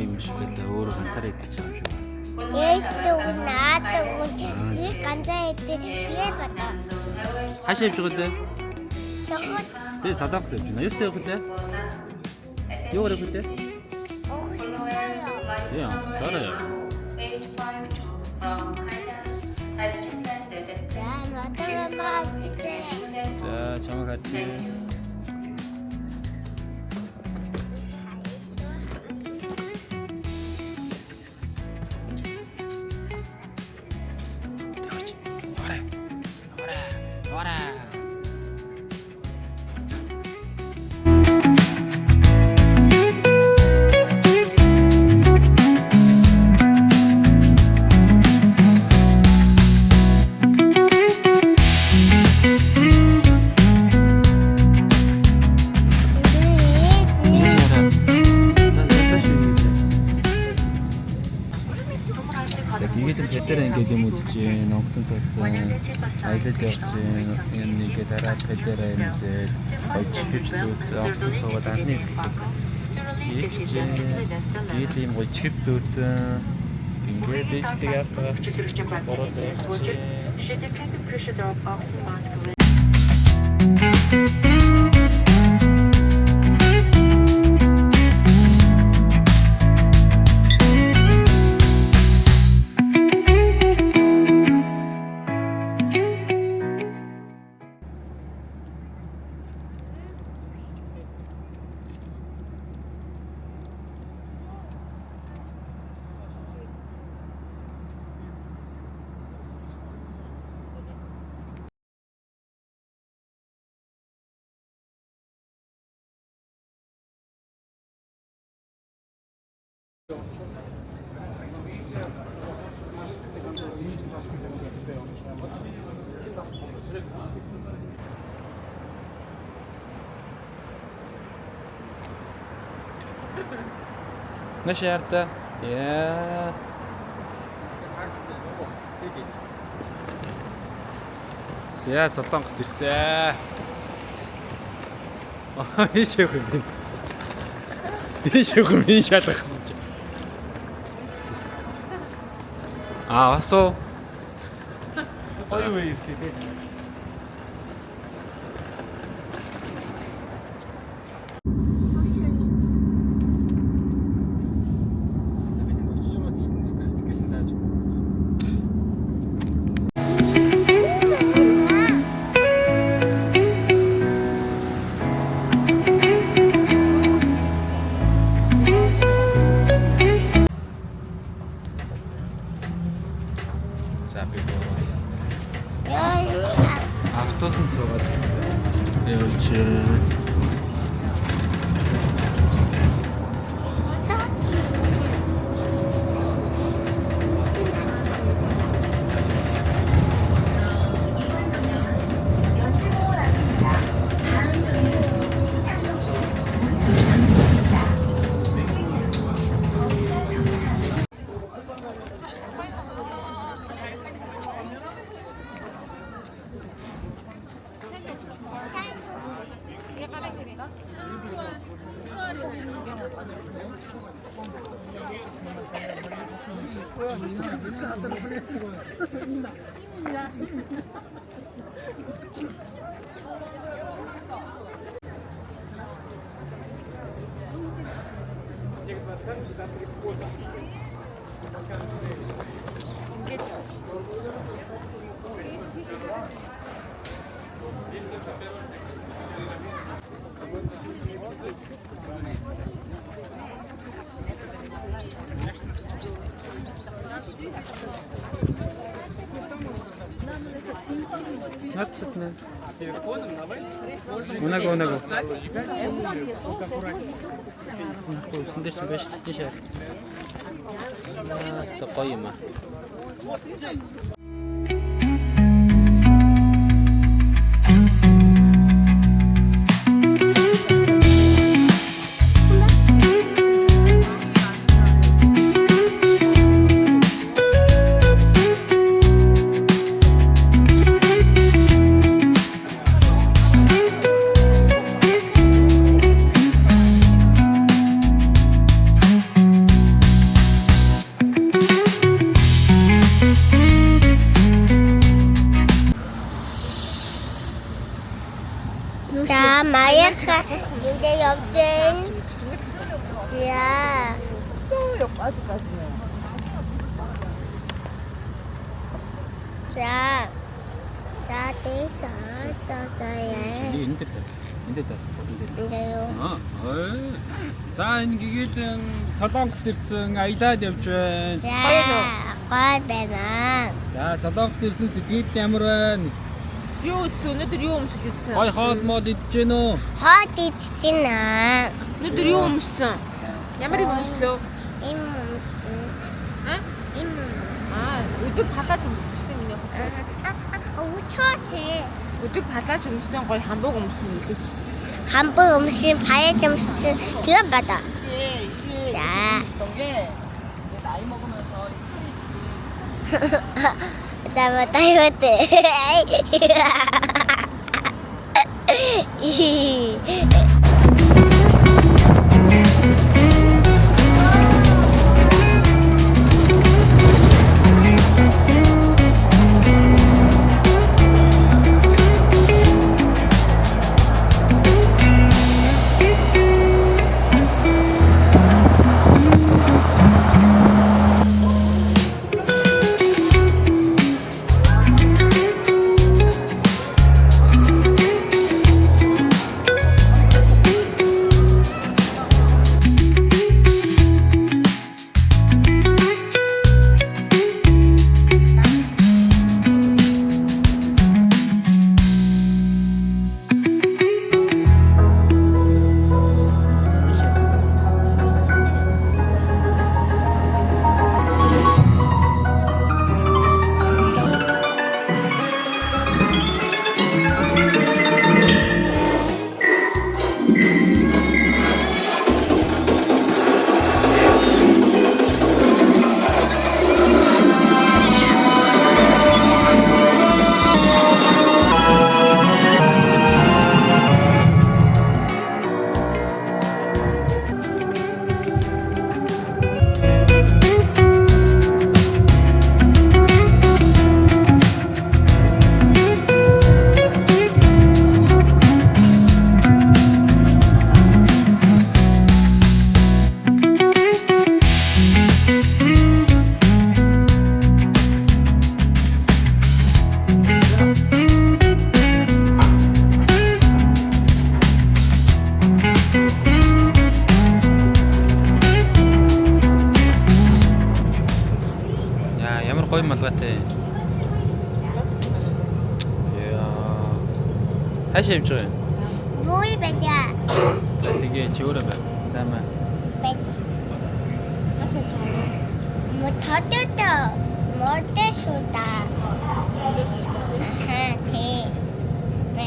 مش كده هو ганцаараа идчих юм шүү. Хашаа явж байгаа дээ. Тэгээ салаахс явж байна. Юутай явах вэ? Юу ярих вэ? Тийм, цаараа яа. За, чамаа хатчих. Ингээд юм үзэж байна. Онгоцон цацсан. Аялалд явж байна. Энэ нэгэ дараа педэрэ юм үзээд ойч хөвч зүүц онгоцон цогоод анхны ийж ийм ийм гоё чип зүүцэн. Ингээд дэжтэй яваа. Бороод Нашаарта. Яа. Сая Солонгост ирсэн. Ийш явах юм бэ? Ийш явах юм шалгах гэсэн чи. Асуу. Гоё юу юм бэ? Автобусын цугаад явж Абсолютно. Телефоном давайте. Унага. Сендеш биш тийшээ. Гоё юм аа. маяга энэ явж байна. За. За. За дэс яа. Энд дээр. Ингээё. За энэ гигээд Солонгост ирсэн аялаад явж байна. За. Гой байна. За Солонгост ирсэн сэтгэл ямар байна? Юу үзсэн? Өнөөдөр юу өмсөж үзсэн? Гой хоол мод идэж гэнэ үү? Хот идчихнэ. Өнөөдөр юу өмссөн? Ямар юм өмслөө? Им өмсөн. Аа? Им өмсөн. Өдөр палаж өмссөн шүү дээ миний хот. Өчөөтэй. Өдөр палаж өмссөн, гоё хамбаг өмссөн үлээч. Хамбаг өмсөн, паяж өмсөн 그런 바다. 자. 나이 먹으면서 나만 이것도. Ямар гоё малгайтай. Яа. Хашаа явж байгаа юм. Мой бэжа. За тэгээ чи өөрөө байна. Заамаа. Бэж. Хашаа жоо. 뭐 더더더 못해수다. 네. 네.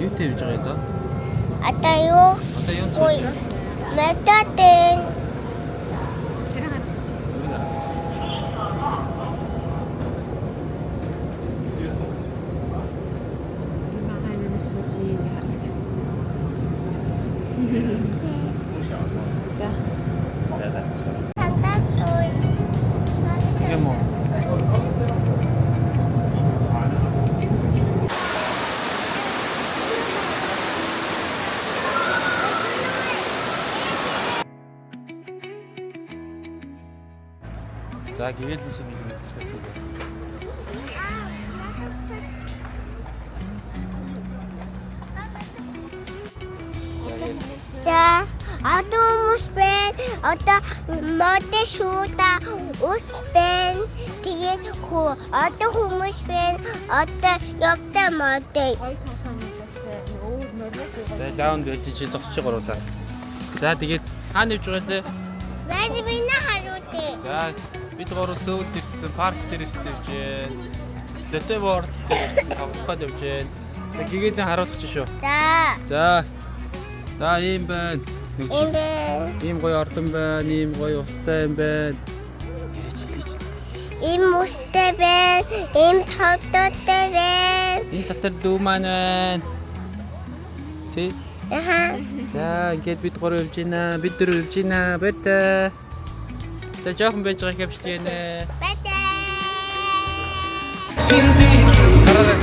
Юутэй явж байгаа даа? 아따요. Одоо юу ой. хийж 메타든. 이게 뭐? 자, 기회를 주시면 되겠습니다. 자, 아도무스펜 어떤 못해수다 우스펜 뒤에 고 어떤 후무스펜 어떤 옆다 못해. За, лаунд байж чи зогсож байгаа гурлаа. За, тэгээд хаана явж байгаа те? 왜집이나 하루대. За, бид гурав Сөүлд ирсэн, парк дээр ирсэн явж байна. Лотеборд тавхад явж байна. За, гигээдэн харуулчих шүү. 자, За. За, ийм байна. 임벤, Ийм гоё ордон байна, ийм гоё устай юм байна. 임무스테벤, 임터떠테벤. Энэ татар дүү маань байна. Тэ. 아하, За, ингээд бид гурав явж байна. Бид дөрөв явж байна. Баяртай. За, жоохон байж байгааг хавчлаа. 빠따. Хараа.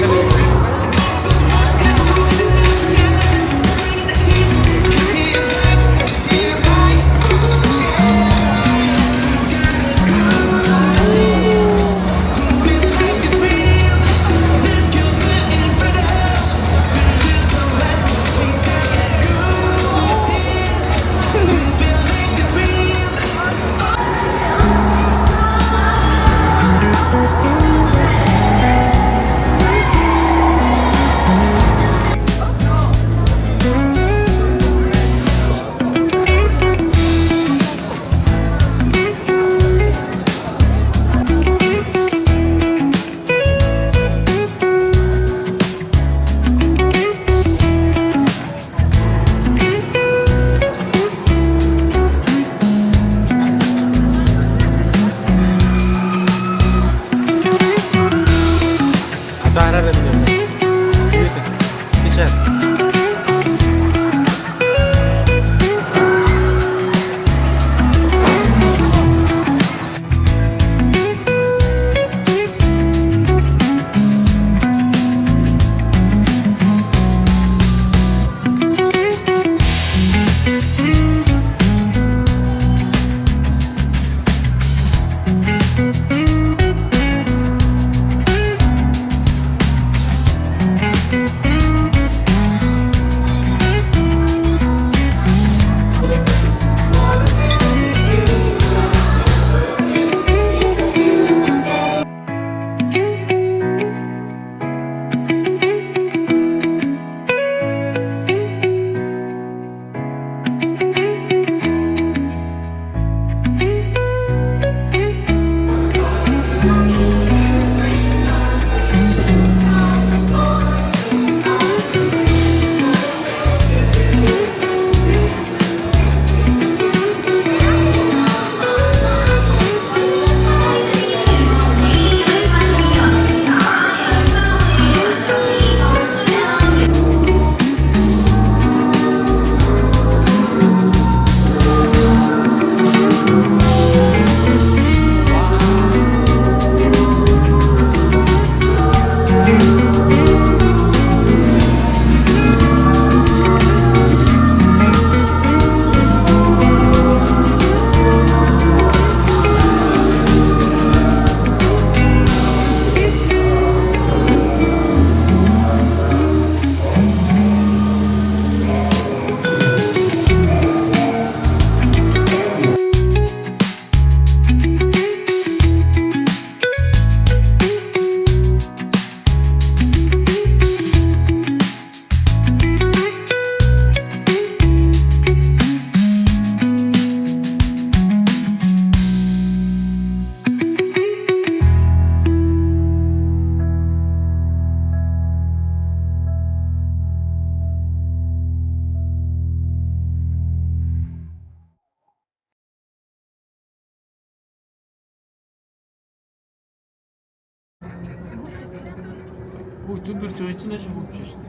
뭐 좀더 저 지나신 거 없으시죠?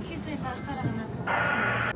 시세가 사람 하나 더.